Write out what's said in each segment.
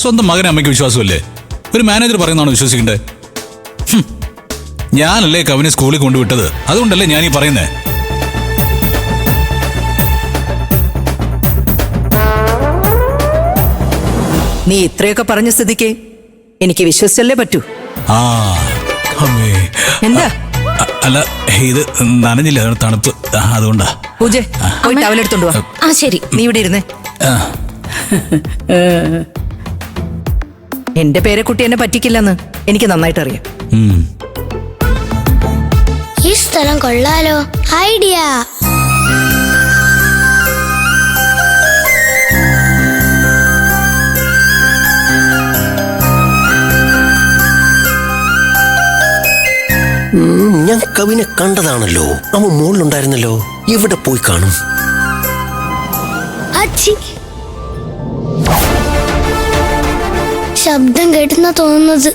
സ്വന്തം മകനെ അമ്മയ്ക്ക് വിശ്വാസമല്ലേ? ഒരു മാനേജർ പറയുന്നതാണ് വിശ്വസിക്കണ്ടേ? ഞാനല്ലേ കവിനെ സ്കൂളിൽ കൊണ്ടുവിട്ടത്, അതുകൊണ്ടല്ലേ ഞാനീ പറയുന്നേ. നീ ഇത്രയൊക്കെ പറഞ്ഞ സ്ഥിതിക്ക് എനിക്ക് വിശ്വസിച്ചല്ലേ പറ്റൂ. എന്താ? അല്ല, ഇത് നനഞ്ഞില്ല, തണുപ്പ്, അതുകൊണ്ടാ. പൂജ പോയി ടവലെടുത്തോണ്ട് വാ. ആ ശരി, നീ ഇവിടെ ഇരുന്നേ. എന്റെ പേരക്കുട്ടി എന്നെ പറ്റിക്കില്ലെന്ന് എനിക്ക് നന്നായിട്ട് അറിയാം. ഈ സ്ഥലം കൊള്ളാലോ, ഐഡിയ. ഞാൻ കവിനെ കണ്ടതാണല്ലോ. അവൻ മുകളിലുണ്ടായിരുന്നല്ലോ. ഇവിടെ പോയി കാണും. ശബ്ദം കേട്ടെന്നാ തോന്നുന്നത്.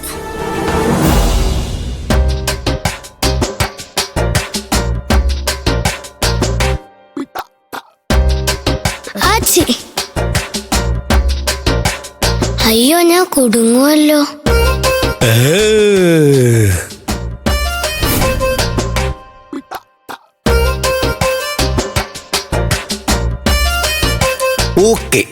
അയ്യോ, ഞാൻ കുടുങ്ങുമല്ലോ. ഓക്കെ.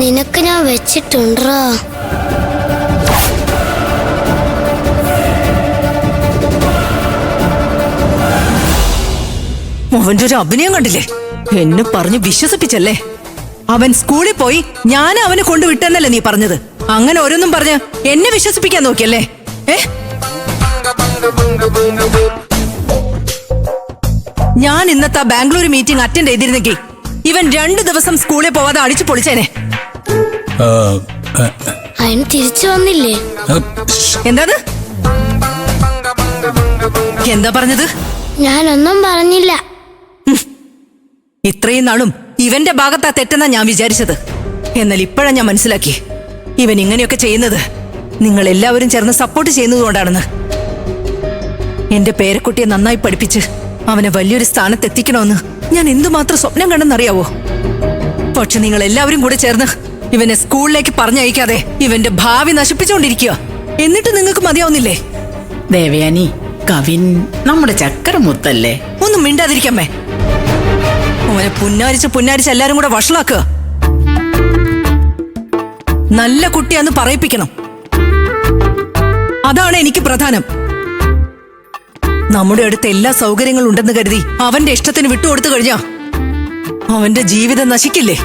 നിനക്ക് ഞാൻ വെച്ചിട്ടുണ്ടോ? അവന്റെ ഒരു അഭിനയം കണ്ടില്ലേ? എന്നെ പറഞ്ഞ് വിശ്വസിപ്പിച്ചല്ലേ? അവൻ സ്കൂളിൽ പോയി ഞാൻ അവനെ കൊണ്ടുവിട്ടെന്നല്ലേ നീ പറഞ്ഞത്? അങ്ങനെ ഓരോന്നും പറഞ്ഞ് എന്നെ വിശ്വസിപ്പിക്കാൻ നോക്കിയല്ലേ? ഞാൻ ഇന്നത്തെ ബാംഗ്ലൂർ മീറ്റിംഗ് അറ്റൻഡ് ചെയ്തിരുന്നെങ്കിൽ ഇവൻ 2 ദിവസം സ്കൂളിൽ പോവാതെ അടിച്ചു പൊളിച്ചേനെ. അവൻ തിരിച്ചു വന്നില്ലേ? എന്താ പറഞ്ഞത്? ഞാനൊന്നും പറഞ്ഞില്ല. ഇത്രയും നാളും ഇവന്റെ ഭാഗത്താ തെറ്റെന്നാ ഞാൻ വിചാരിച്ചത്. എന്നാൽ ഇപ്പോഴാ ഞാൻ മനസ്സിലാക്കി ഇവൻ ഇങ്ങനെയൊക്കെ ചെയ്യുന്നത് നിങ്ങൾ എല്ലാവരും ചേർന്ന് സപ്പോർട്ട് ചെയ്യുന്നതുകൊണ്ടാണെന്ന്. എന്റെ പേരക്കുട്ടിയെ നന്നായി പഠിപ്പിച്ച് അവനെ വലിയൊരു സ്ഥാനത്തെത്തിക്കണമെന്ന് ഞാൻ എന്തുമാത്രം സ്വപ്നം കണ്ടെന്നറിയാവോ? പക്ഷെ നിങ്ങൾ എല്ലാവരും കൂടെ ചേർന്ന് ഇവനെ സ്കൂളിലേക്ക് പറഞ്ഞയക്കാതെ ഇവന്റെ ഭാവി നശിപ്പിച്ചുകൊണ്ടിരിക്കുക. എന്നിട്ട് നിങ്ങൾക്ക് മതിയാവുന്നില്ലേ? ദേവയാനി, കവിൻ നമ്മുടെ ചക്കരമുത്തല്ലേ. ഒന്നും മിണ്ടാതിരിക്കമ്മേ. അവനെ പുന്നാരിച്ച് എല്ലാരും കൂടെ വഷളാക്കുക. നല്ല കുട്ടിയാന്ന് പറയിപ്പിക്കണം. അതാണ് എനിക്ക് പ്രധാനം. നമ്മുടെ അടുത്ത് എല്ലാ സൗകര്യങ്ങളും ഉണ്ടെന്ന് കരുതി അവന്റെ ഇഷ്ടത്തിന് വിട്ടുകൊടുത്തു കഴിഞ്ഞാ അവന്റെ ജീവിതം നശിക്കില്ലേ?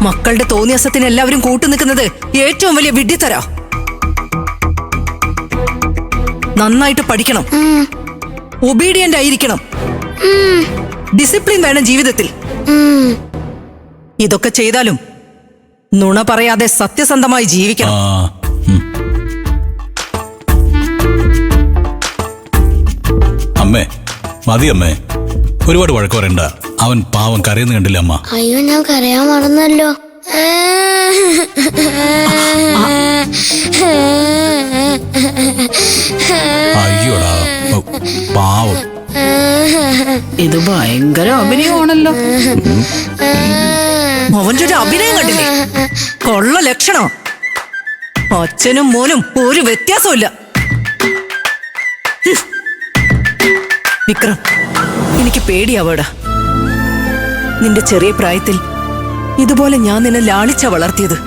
മക്കളുടെ തോന്നിയാസത്തിന് എല്ലാവരും കൂട്ടുനിൽക്കുന്നത് ഏറ്റവും വലിയ വിഡ്ഢിത്തരാ. നന്നായിട്ട് പഠിക്കണം, ഒബീഡിയന്റ് ആയിരിക്കണം, ഡിസിപ്ലിൻ വേണം ജീവിതത്തിൽ. ഇതൊക്കെ ചെയ്താലും നുണ പറയാതെ സത്യസന്ധമായി ജീവിക്കണം. അമ്മേ, മതി അമ്മേ, ഒരുപാട് വഴക്ക് പറയണ്ട. അവൻ പാവം കരയുന്ന കണ്ടില്ല അമ്മ. അയ്യോ, ഞാൻ കരയാൻ മറന്നല്ലോ. അയ്യോടാ പാവം. ഇത് ഭയങ്കര അഭിനയമാണല്ലോ. അവന്റെ ഒരു അഭിനയം കണ്ടില്ലേ? കൊള്ള ലക്ഷണോ. അച്ഛനും മോനും ഒരു വ്യത്യാസമില്ല. വിക്രം, എനിക്ക് പേടിയാവടാ. നിന്റെ ചെറിയ പ്രായത്തിൽ ഇതുപോലെ ഞാൻ നിന്നെ ലാളിച്ച വളർത്തിയത്.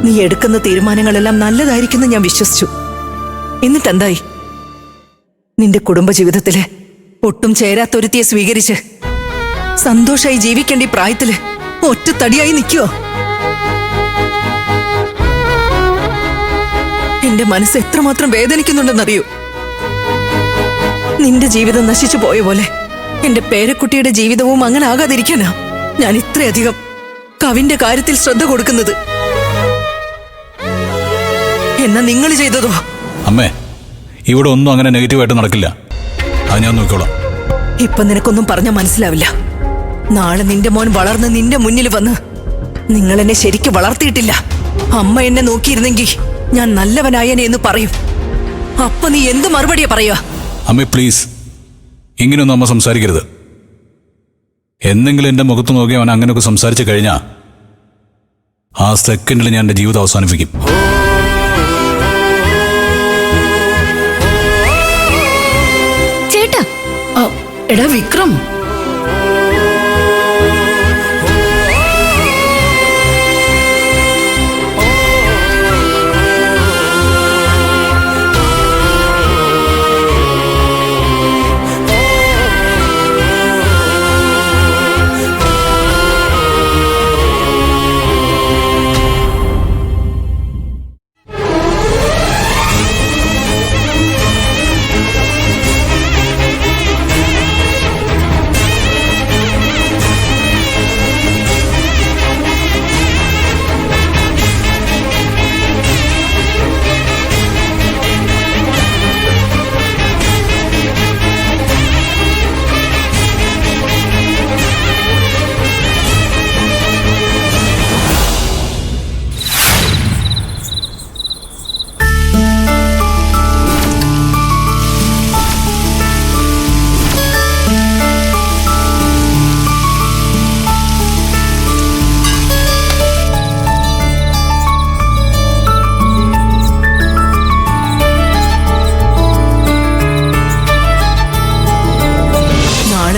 നീ എടുക്കുന്ന തീരുമാനങ്ങളെല്ലാം നല്ലതായിരിക്കുമെന്ന് ഞാൻ വിശ്വസിച്ചു. എന്നിട്ടെന്തായി? നിന്റെ കുടുംബജീവിതത്തില് ഒട്ടും ചേരാത്തൊരുത്തിയെ സ്വീകരിച്ച് സന്തോഷമായി ജീവിക്കേണ്ട ഈ പ്രായത്തില് ഒറ്റത്തടിയായി നിൽക്കുവോ? എന്റെ മനസ്സ് എത്രമാത്രം വേദനിക്കുന്നുണ്ടെന്നറിയൂ. നിന്റെ ജീവിതം നശിച്ചു പോയ പോലെ എന്റെ പേരക്കുട്ടിയുടെ ജീവിതവും അങ്ങനെ ആകാതിരിക്കാനാ ഞാൻ ഇത്രയധികം കവിന്റെ കാര്യത്തിൽ ശ്രദ്ധ കൊടുക്കുന്നത്. എന്നാ നിങ്ങൾ ചെയ്തതോ? അമ്മേ, ഇവിടെ ഒന്നും അങ്ങനെ നെഗറ്റീവായിട്ട് നടക്കില്ല. അത് ഞാൻ നോക്കിക്കോളാം. ഇപ്പൊ നിനക്കൊന്നും പറഞ്ഞാൽ മനസ്സിലാവില്ല. നാളെ നിന്റെ മോൻ വളർന്ന് നിന്റെ മുന്നിൽ വന്ന് നിങ്ങൾ എന്നെ ശരിക്ക് വളർത്തിയിട്ടില്ല. അമ്മ എന്നെ നോക്കിയിരുന്നെങ്കിൽ ഞാൻ നല്ലവനായനെ എന്ന് പറയും. അപ്പൊ നീ എന്ത് മറുപടിയാ പറയുക? അമ്മേ പ്ലീസ്, ഇങ്ങനെയൊന്നും അമ്മ സംസാരിക്കരുത്. എന്തെങ്കിലും എന്റെ മുഖത്ത് നോക്കി അവൻ അങ്ങനെയൊക്കെ സംസാരിച്ചു കഴിഞ്ഞാ ആ സെക്കൻഡിൽ ഞാൻ എന്റെ ജീവിതം അവസാനിപ്പിക്കും. ചേട്ടാ, എടാ വിക്രം,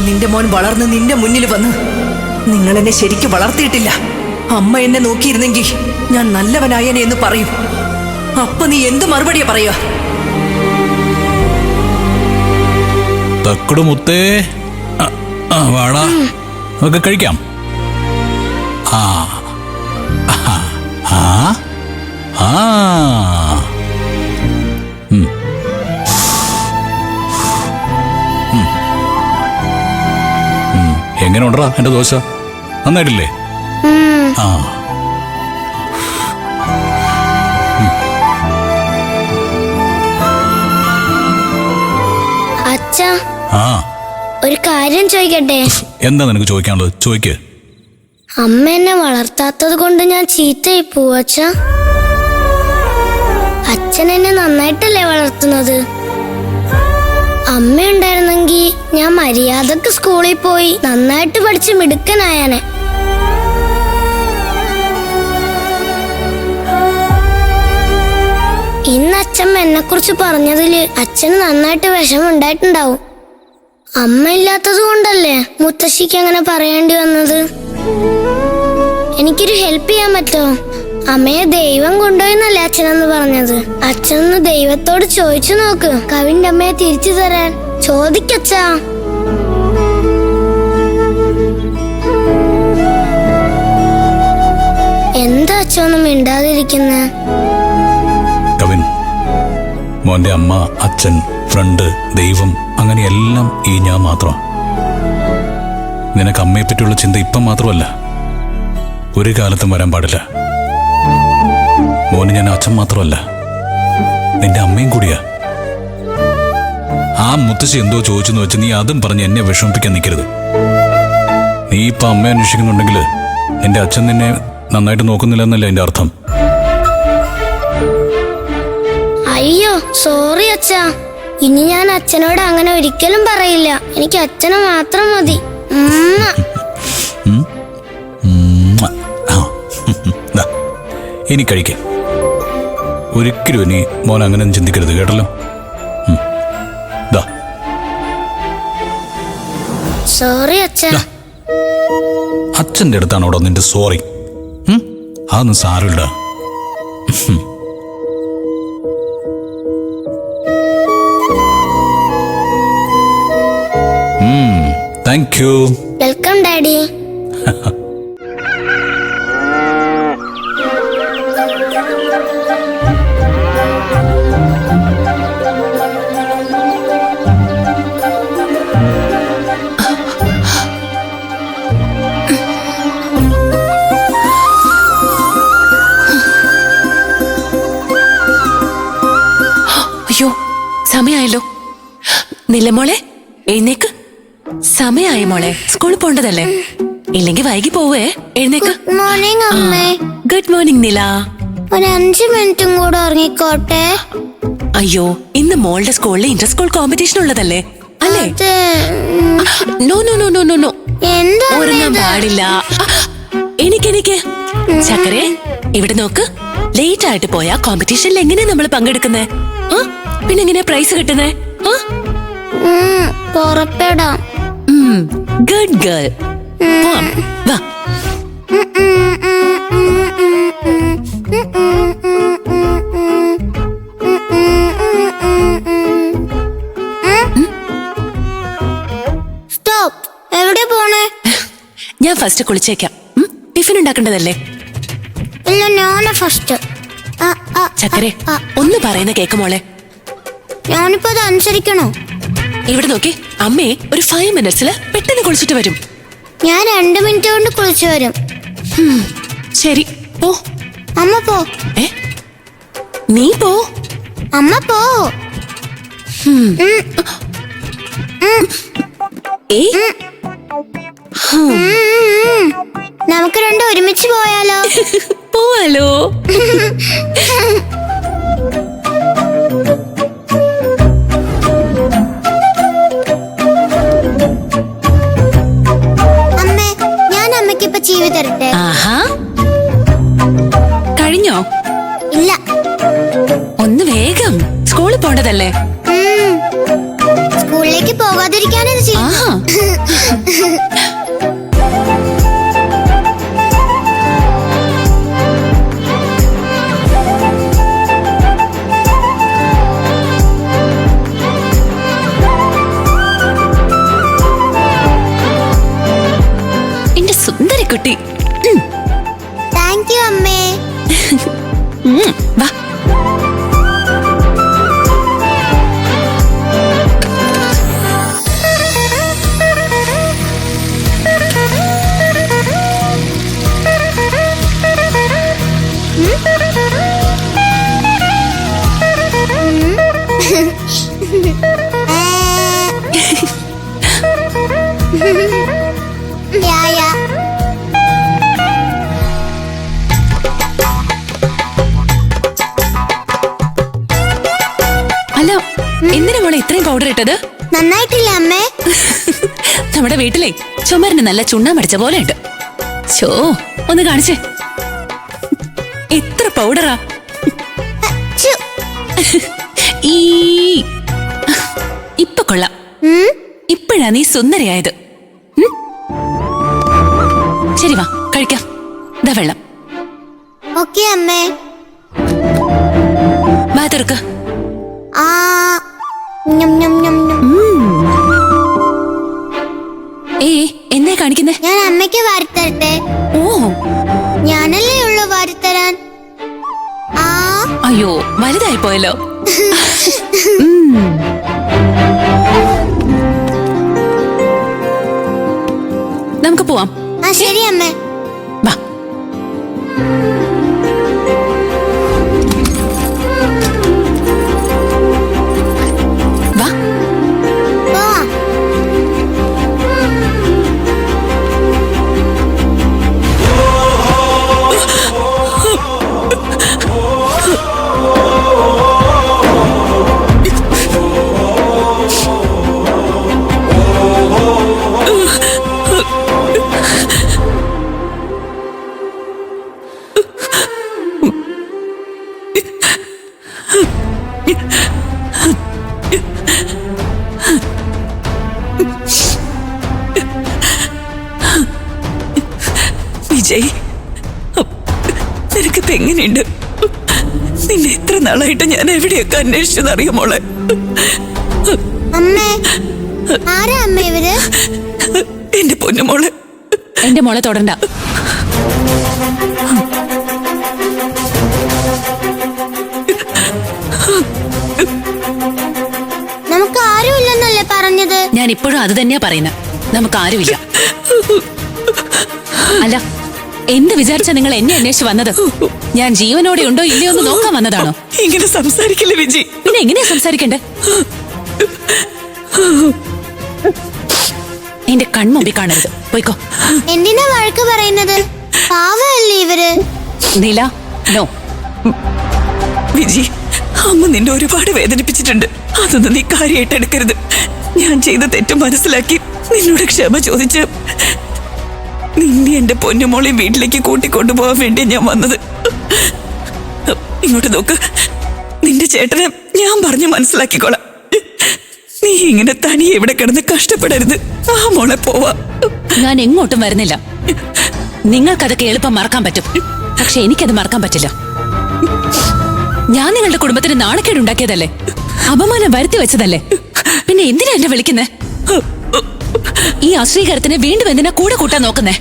നിന്റെ മോൻ വളർന്ന് നിന്റെ മുന്നിൽ വന്ന് നിങ്ങൾ എന്നെ ശരിക്ക് വളർത്തിയിട്ടില്ല. അമ്മ എന്നെ നോക്കിയിരുന്നെങ്കിൽ ഞാൻ നല്ലവനായനെ എന്ന് പറയും. അപ്പൊ നീ എന്ത് മറുപടിയാ പറയുക? തക്കുടു മുത്തേ, വാടാ, നമുക്ക് കഴിക്കാം. ആ ആ ആ എങ്ങനെ ഉണ്ടറാ എന്റെ ദോശ? നന്നായിട്ടില്ലേ? ആ അച്ഛാ, ആ ഒരു കാര്യം ചോദിക്കട്ടെ? എന്താ നിനക്ക് ചോദിക്കാനുള്ളത്? ചോദിക്ക്. അമ്മ എന്നെ വളർത്താത്തത് കൊണ്ട് ഞാൻ ചീത്തയായി പോവും അച്ഛാ? അച്ഛൻ എന്നെ നന്നായിട്ടല്ലേ വളർത്തുന്നത്? അമ്മ ഉണ്ടായിരുന്നെങ്കിൽ ഞാൻ മര്യാദക്ക് സ്കൂളിൽ പോയി നന്നായിട്ട് പഠിച്ച് മിടുക്കനായാനെ. ഇന്ന് അച്ഛമ്മ എന്നെ കുറിച്ച് പറഞ്ഞതില് അച്ഛന് നന്നായിട്ട് വിഷമുണ്ടായിട്ടുണ്ടാവും. അമ്മ ഇല്ലാത്തത് കൊണ്ടല്ലേ മുത്തശ്ശിക്ക് അങ്ങനെ പറയേണ്ടി വന്നത്. എനിക്കൊരു ഹെൽപ്പ് ചെയ്യാൻ പറ്റുമോ? അമ്മയെ ദൈവം കൊണ്ടുപോയെന്നല്ലേ അച്ഛനെന്ന് പറഞ്ഞത്. അച്ഛനൊന്ന് ദൈവത്തോട് ചോദിച്ചു നോക്ക്, കവിന്റെ അമ്മയെ തിരിച്ചു തരാൻ. ചോദിക്കച്ചാ. എന്താ അച്ഛനൊന്നും മിണ്ടാതിരിക്കുന്നെ? കവിൻ, മോന്റെ അമ്മ, അച്ഛൻ, ഫ്രണ്ട്, ദൈവം, അങ്ങനെയെല്ലാം ഈ ഞാൻ മാത്രം. നിനക്ക് അമ്മയെ പറ്റിയുള്ള ചിന്ത ഇപ്പം മാത്രമല്ല, ഒരു കാലത്തും വരാൻ പാടില്ല. മോന് ഞാൻ അച്ഛൻ മാത്രമല്ല, നിന്റെ അമ്മയും കൂടിയാ. ആ മുത്തശ്ശി എന്തോ ചോദിച്ചെന്ന് വെച്ച് നീ അതും പറഞ്ഞ് എന്നെ വിഷമിപ്പിക്കാൻ നിൽക്കരുത്. നീ ഇപ്പൊ അമ്മയെ അന്വേഷിക്കുന്നുണ്ടെങ്കിൽ നിന്റെ അച്ഛൻ നിന്നെ നന്നായിട്ട് നോക്കുന്നില്ല എന്നല്ല എന്റെ അർത്ഥം. അയ്യോ സോറി അച്ഛാ, ഇനി ഞാൻ അച്ഛനോട് അങ്ങനെ ഒരിക്കലും പറയില്ല. എനിക്ക് അച്ഛനെ മാത്രം മതി. ഇനി കഴിക്ക. ഒരിക്കലും ഇനി മോൻ അങ്ങനെ ചിന്തിക്കരുത്, കേട്ടല്ലോ? സോറി അച്ഛാ. അച്ഛന്റെ അടുത്താണ് അവിടെ നിന്റെ സോറി. അതൊന്നും സാരമില്ല. Thank you. Welcome daddy. അയ്യോ, സമയായല്ലോ. നില മോളെ, എഴുന്നേക്ക്. സമയായ മോളെ, സ്കൂളിൽ പോണ്ടതല്ലേ? ഇല്ലെങ്കിൽ വൈകി പോവേ. എഴുന്നേക്ക്. മോർണിംഗ് അമ്മേ. ഗുഡ് മോർണിംഗ് നില. ഒരു 5 മിനിറ്റും കൂടെ ഉറങ്ങിക്കോട്ടെ. അയ്യോ, ഇന്ന് മോളുടെ സ്കൂളിൽ ഇന്റർ സ്കൂൾ കോമ്പറ്റീഷൻ ഉള്ളതല്ലേ അല്ലേ? No no no no no no, എന്താ ഉറങ്ങാൻ പാടില്ല. എനിക്ക് ചക്കരെ, ഇവിടെ നോക്ക്. ലേറ്റ് ആയിട്ട് പോയാ കോമ്പറ്റീഷനിൽ എങ്ങനെയാ നമ്മൾ പങ്കെടുക്കുന്നേ? പിന്നെ എങ്ങനെയാ പ്രൈസ് കിട്ടുന്നേ? പുറപ്പെടാം. Good girl. വാ. സ്റ്റോപ്പ്. എവിടെ പോണേ? ഞാൻ ഫസ്റ്റ് കുളിച്ചേക്കാം. ടിഫിൻ ഉണ്ടാക്കേണ്ടതല്ലേ? ഇല്ല, ഞാനാ ഫസ്റ്റ്. ചക്കരെ, ഒന്ന് പറയുന്ന കേക്ക് മോളെ. ഞാനിപ്പോ അത് അനുസരിക്കണോ? ഇവിടെ നോക്കി, അമ്മയെ ഒരു 5 മിനിറ്റ്സിൽ പെട്ടെന്ന് കുളിച്ചിട്ട് വരും. ഞാൻ 2 മിനിറ്റ് കൊണ്ട് കുളിച്ചു വരും. ശരി, പോ. അമ്മ പോ. നീ പോ. അമ്മ പോ. നമുക്ക് രണ്ടും ഒരുമിച്ച് പോയാലോ? പോവാലോ. അമ്മേ, ഞാൻ അമ്മയ്ക്ക് ഇപ്പൊ ചീവി തരട്ടെ? ആഹാ, കഴിഞ്ഞോ? ഇല്ല. ഒന്ന് വേഗം, സ്കൂളിൽ പോണ്ടതല്ലേ? സ്കൂളിലേക്ക് പോകാതിരിക്കാനത് ചെയ്യും. ആഹാ. എന്റെ സുന്ദരിക്കുട്ടി. താങ്ക് യു അമ്മേ. വാ. അല്ല, എന്തിനാ മോളെ ഇത്രയും പൗഡർ ഇട്ടത്? നന്നായിട്ടില്ല അമ്മേ? നമ്മുടെ വീട്ടിലെ ചുമരിന് നല്ല ചുണ്ണാമ്പ് അടിച്ച പോലെ ഉണ്ട്. ഷോ, ഒന്ന് കാണിച്ചേ. എത്ര പൗഡറാ! ഈ ഇപ്പൊ കൊള്ളാം. ഇപ്പോഴാ നീ സുന്ദരിയായത്. ശരി, വാ കഴിക്കാം. ദാ വെള്ളം. ഓക്കേ അമ്മേ. വാ തുറക്ക്. എന്നെ കാണിക്കുന്നേ? ഞാൻ അമ്മയ്ക്ക് വാരിത്തരട്ടെ? ഓ, ഞാനല്ലേ ഉള്ളു വാരിത്തരാൻ. അയ്യോ, വലുതായി പോയല്ലോ. നമുക്ക് പോവാം. ശരി അമ്മേ. വാ. വാ. പോവാം. വിജയ്, നിനക്കിപ്പോ എങ്ങനെയുണ്ട്? നിന്നെ എത്ര നാളായിട്ട് ഞാൻ എവിടെയൊക്കെ അന്വേഷിച്ചെന്നറിയോ മോളെ? അമ്മേ, ആരാ അമ്മ ഇവര്? എന്റെ പൊന്നുമോളെ. എന്റെ മോളെ തൊടണ്ട. നമുക്ക് ആരുമില്ലെന്നല്ലേ പറഞ്ഞത്? ഞാൻ ഇപ്പോഴും അത് തന്നെയാ പറയുന്നത്. നമുക്ക് ആരുമില്ല. അല്ല, എന്ത് വിചാരിച്ചാ നിങ്ങൾ എന്നെ അന്വേഷിച്ച് വന്നത്? ഞാൻ ജീവനോടെ ഉണ്ടോ ഇല്ലയോ എന്ന് നോക്കാൻ വന്നതാണോ? ഇങ്ങനെ സംസാരിക്കില്ല വിജി. പിന്നെ എങ്ങനെയാ സംസാരിക്കണ്ടേ? എന്റെ കൺമുമ്പിൽ കാണരുത്. പോയിക്കോ. എന്തിനാ വഴക്ക് പറയുന്നത്? പാവല്ലേ ഇവര്. നീല, നോ. വിജി, അമ്മ നിന്നെ ഒരുപാട് വേദനിപ്പിച്ചിട്ടുണ്ട്. അതൊന്നും നീ കാര്യമായിട്ട് എടുക്കരുത്. ഞാൻ ചെയ്ത തെറ്റ് മനസ്സിലാക്കി നിന്നോട് ക്ഷമ ചോദിച്ച് നിന്നെ എന്റെ പൊന്നുമോളെ വീട്ടിലേക്ക് കൂട്ടിക്കൊണ്ടുപോകാൻ വേണ്ടി ഞാൻ വന്നത്. ഇങ്ങോട്ട് നോക്ക്, നിന്റെ ചേട്ടനെ ഞാൻ പറഞ്ഞു മനസ്സിലാക്കിക്കോളാം. നീ ഇങ്ങനെ തനിയെ ഇവിടെ കിടന്ന് കഷ്ടപ്പെടരുത്. ആ മോളെ പോവാ. ഞാൻ എങ്ങോട്ടും വരുന്നില്ല. നിങ്ങൾക്കതൊക്കെ എളുപ്പം മറക്കാൻ പറ്റും, പക്ഷെ എനിക്കത് മറക്കാൻ പറ്റില്ല. ഞാൻ നിങ്ങളുടെ കുടുംബത്തിന് നാണക്കേടുണ്ടാക്കിയതല്ലേ, അപമാനം വരുത്തി വെച്ചതല്ലേ. പിന്നെ എന്തിനാ എന്നെ വിളിക്കുന്നേ? ഈ അശ്രീകരത്തിന് വീണ്ടും എന്തിനാ കൂടെ കൂട്ടാൻ നോക്കുന്നേ?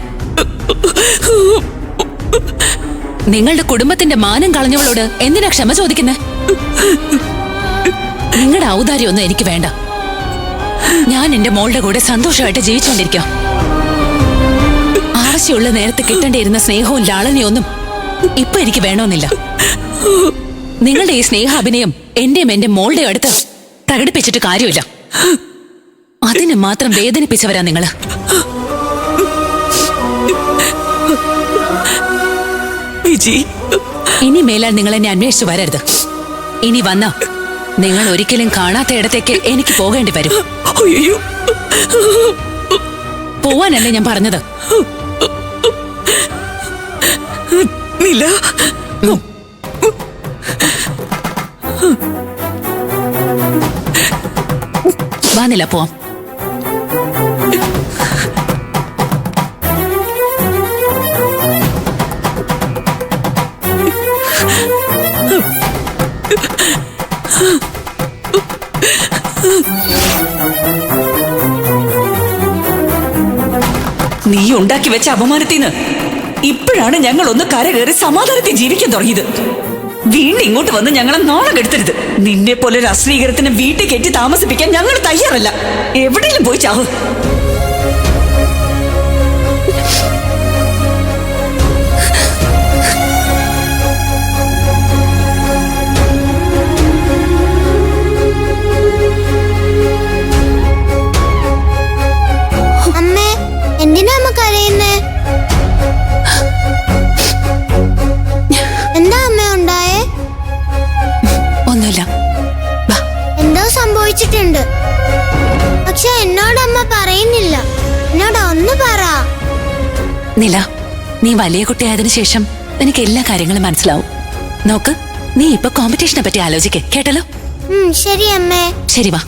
നിങ്ങളുടെ കുടുംബത്തിന്റെ മാനം കളഞ്ഞവളോട് എന്തിനാ ക്ഷമ ചോദിക്കുന്നേ? നിങ്ങളുടെ ഔദാര്യമൊന്നും എനിക്ക് വേണ്ട. ഞാൻ എന്റെ മോളുടെ കൂടെ സന്തോഷമായിട്ട് ജീവിച്ചുകൊണ്ടിരിക്കാം. ആവശ്യമുള്ള നേരത്തെ കിട്ടേണ്ടിയിരുന്ന സ്നേഹവും ലാളനയും ഒന്നും ഇപ്പൊ എനിക്ക് വേണമെന്നില്ല. നിങ്ങളുടെ ഈ സ്നേഹാഭിനയം എന്റെയും എന്റെ മോളുടെ അടുത്ത് പ്രകടിപ്പിച്ചിട്ട് കാര്യമില്ല. അതിന് മാത്രം വേദനിപ്പിച്ചവരാ നിങ്ങള്. ഇനി മേലാൽ നിങ്ങൾ എന്നെ അന്വേഷിച്ചു വരരുത്. ഇനി വന്ന നിങ്ങൾ ഒരിക്കലും കാണാത്ത ഇടത്തേക്ക് എനിക്ക് പോകേണ്ടി വരും. പോവാനല്ലേ ഞാൻ പറഞ്ഞത്. വാനില്ല, പോവാം. നീ ഉണ്ടാക്കി വെച്ച അപമാനത്തിന് ഇപ്പോഴാണ് ഞങ്ങൾ ഒന്ന് കരകയറി സമാധാനത്തിൽ ജീവിക്കാൻ തുടങ്ങിയത്. വീണ്ടും ഇങ്ങോട്ട് വന്ന് ഞങ്ങളെ നാണം കെടുത്തരുത്. നിന്നെ പോലെ ഒരു അശ്രീകരത്തിന് വീട്ടിൽ കയറ്റി താമസിപ്പിക്കാൻ ഞങ്ങൾ തയ്യാറല്ല. എവിടെയെങ്കിലും പോയി ചാവ്. അമ്മേ, എന്തിനാ അമ്മ കരയുന്നേ? എന്താ അമ്മ ഉണ്ടായേ? ഒന്നുമില്ല. എന്തോ സംഭവിച്ചിട്ടുണ്ട്. പക്ഷെ എന്നോട് അമ്മ പറയുന്നില്ല. എന്നോട് ഒന്ന് പറ. നില, നീ വലിയ കുട്ടിയായതിനു ശേഷം നിനക്ക് എല്ലാ കാര്യങ്ങളും മനസ്സിലാവും. നോക്ക്, നീ ഇപ്പൊ കോമ്പറ്റീഷനെ പറ്റി ആലോചിക്കേ, കേട്ടല്ലോ? ശരി അമ്മേ. ശരി, വാ.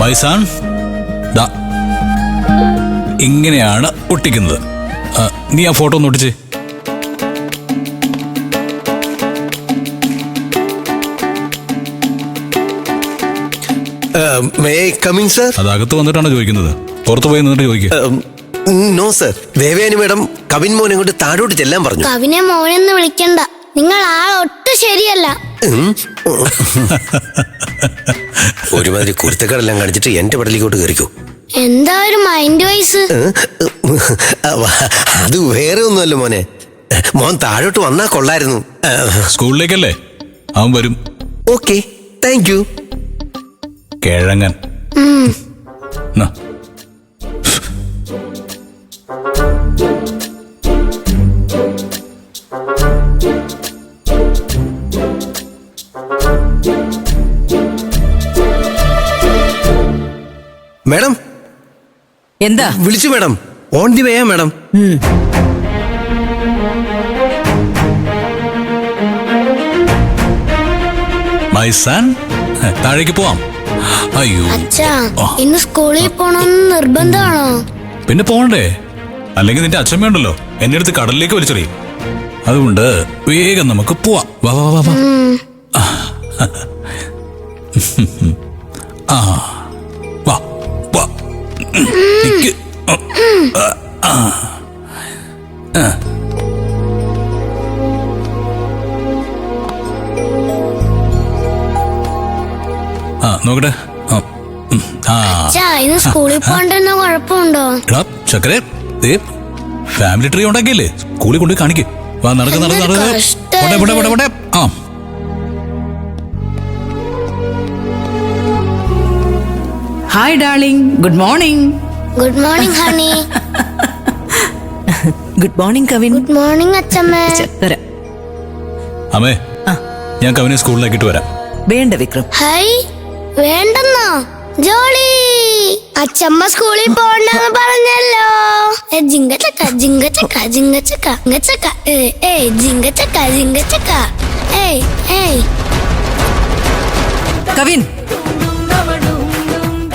മൈസാൻ, ദാ ഇങ്ങനെയാണ് ഒട്ടിക്കുന്നത്. നീ ആ ഫോട്ടോ ഒന്ന് ഒട്ടിച്ചേ. അതകത്ത് വന്നിട്ടാണ് ചോദിക്കുന്നത്, പുറത്തു പോയി നിന്നിട്ട് ചോദിക്കുക. No sir, Devayani madam Kavin മോനെ കൊണ്ട് താഴോട്ട് ചെല്ലാൻ പറഞ്ഞു. കവിനെ മോനെന്ന് വിളിക്കണ്ട. നിങ്ങൾ ഒട്ടും ശരിയല്ല. ഒരുമാതിരി കുരുത്തക്കടെല്ലാം കാണിച്ചിട്ട് എന്റെ പടലിക്കോട്ട് കയറിക്കോ. എന്താ ഒരു മൈൻഡ് വൈസ്? അത് വേറെ ഒന്നുമല്ല മോനെ. മോൻ താഴോട്ട് വന്നാ കൊള്ളായിരുന്നു. സ്കൂളിലേക്കല്ലേ അവൻ വരും. Okay, thank you. കിഴങ്ങൻ. മാഡം, എന്താ? വിളിച്ചു മാഡം. ഓൺ ദി വേയാ മാഡം. മൈസാൻ, താഴേക്ക് പോവാം. അയ്യോ, അച്ഛാ, ഇന്ന് സ്കൂളിൽ പോണമെന്ന് നിർബന്ധമാണോ? പിന്നെ പോകണ്ടേ? അല്ലെങ്കിൽ നിന്റെ അച്ഛമ്മയുണ്ടല്ലോ എന്നെ അടുത്ത് കടലിലേക്ക് വലിച്ചെറിയും. അതുകൊണ്ട് വേഗം നമുക്ക് പോവാം. വാ വാ വാ വാ. ആ, വാ വാ. നിക്ക്. നോക്കട്ടെ. ആ അച്ഛാ ഇന്ന് സ്കൂളിൽ പോകണ്ടെന്ന കുഴപ്പമുണ്ടോ? എടാ ചക്കരെ ദേ ഫാമിലി ട്രീ ഉണ്ടാക്കിയില്ലേ, സ്കൂളിൽ കൊണ്ട് കാണിക്ക്. വാ നടക്ക് നടക്ക് എന്തൊരു നടക്ക്. കഷ്ടാ പോട്ടെ പോട്ടെ ഇത്. പോട്ടെ പോട്ടെ. ആ hi darling, good morning. Good morning honey. Good morning Kavin. Good morning അച്ഛമ്മേ. ചക്കര. അമ്മേ ഞാൻ കവിനെ സ്കൂളിലാക്കിട്ട് വരാം. വേണ്ട വിക്രം, ഹൈ വേണ്ടെന്നോ? ജോളി അച്ഛമ്മ സ്കൂളിൽ പോണ്ടെന്ന് പറഞ്ഞല്ലോ. ജിങ്കച്ചക്ക ജിങ്കച്ചക്ക ജിങ്കച്ചക്ക ജിങ്കച്ചക്ക ഏയ് ജിങ്കച്ചക്ക ജിങ്കച്ചക്ക ഏയ് ഏയ്. കവിൻ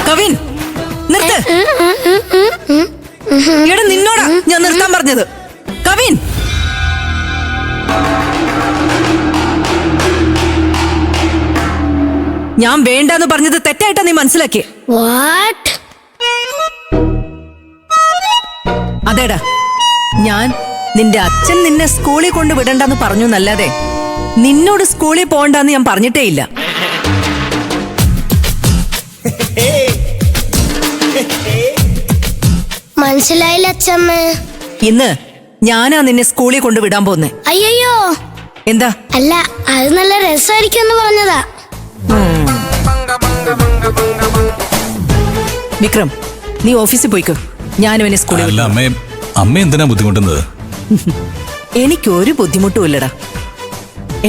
കവിൻ നിർത്ത്. എടാ നിന്നോടാ ഞാൻ നിർത്താൻ പറഞ്ഞത്. കവിൻ ഞാൻ വേണ്ടെന്ന് പറഞ്ഞത് തെറ്റായിട്ടാ നീ മനസ്സിലാക്കിയേ. വാട്ട്? അതേടാ, ഞാൻ നിന്റെ അച്ഛൻ നിന്നെ സ്കൂളിൽ കൊണ്ട് വിടണ്ടെന്ന് പറഞ്ഞു എന്നല്ലാതെ നിന്നോട് സ്കൂളിൽ പോകണ്ടെന്ന് ഞാൻ പറഞ്ഞിട്ടേ ഇല്ല. മനസ്സിലായില്ല അച്ഛമ്മേ. ഇന്ന് ഞാനാ നിന്നെ സ്കൂളിൽ കൊണ്ട് വിടാൻ പോന്നെ. അയ്യോ എന്താ? അല്ല, അത് നല്ല രസമായിരിക്കും എന്ന് പറഞ്ഞതാ. വിക്രം, നീ ഓഫീസിൽ പോയിക്കോ, ഞാനും എന്നെ സ്കൂളിൽ അല്ല വിടാം. അമ്മ എന്തിനാ ബുദ്ധിമുട്ടുന്നത്? എനിക്കൊരു ബുദ്ധിമുട്ടും ഇല്ലടാ.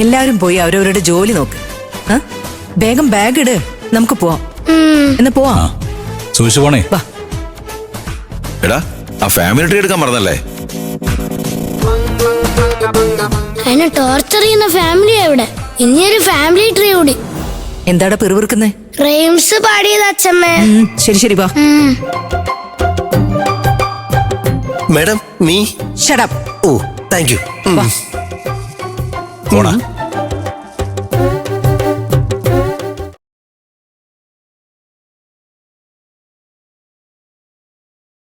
എല്ലാരും പോയി അവരവരുടെ ജോലി നോക്ക്. ആ? വേഗം ബാഗ് ഇട്, നമുക്ക് പോവാം. എന്നാ പോവാം. ആ സൂക്ഷിച്ചു പോണേ. വാ. എടാ ആ ഫാമിലി ട്രീ എടുക്കാൻ മറന്നല്ലേ? അതിനെ ടോർച്ചർ ചെയ്യുന്ന ഫാമിലിയാ ഇവിടെ. ഇനിയൊരു ഫാമിലി ട്രീ കൂടി. എന്താടാ പിറുപിറുക്കുന്നേ? റെയിംസ് പാടിയത് അച്ഛമ്മേ. ശരി ശരി വാ. Madam me. Shut up. Oh thank you. പോടാ.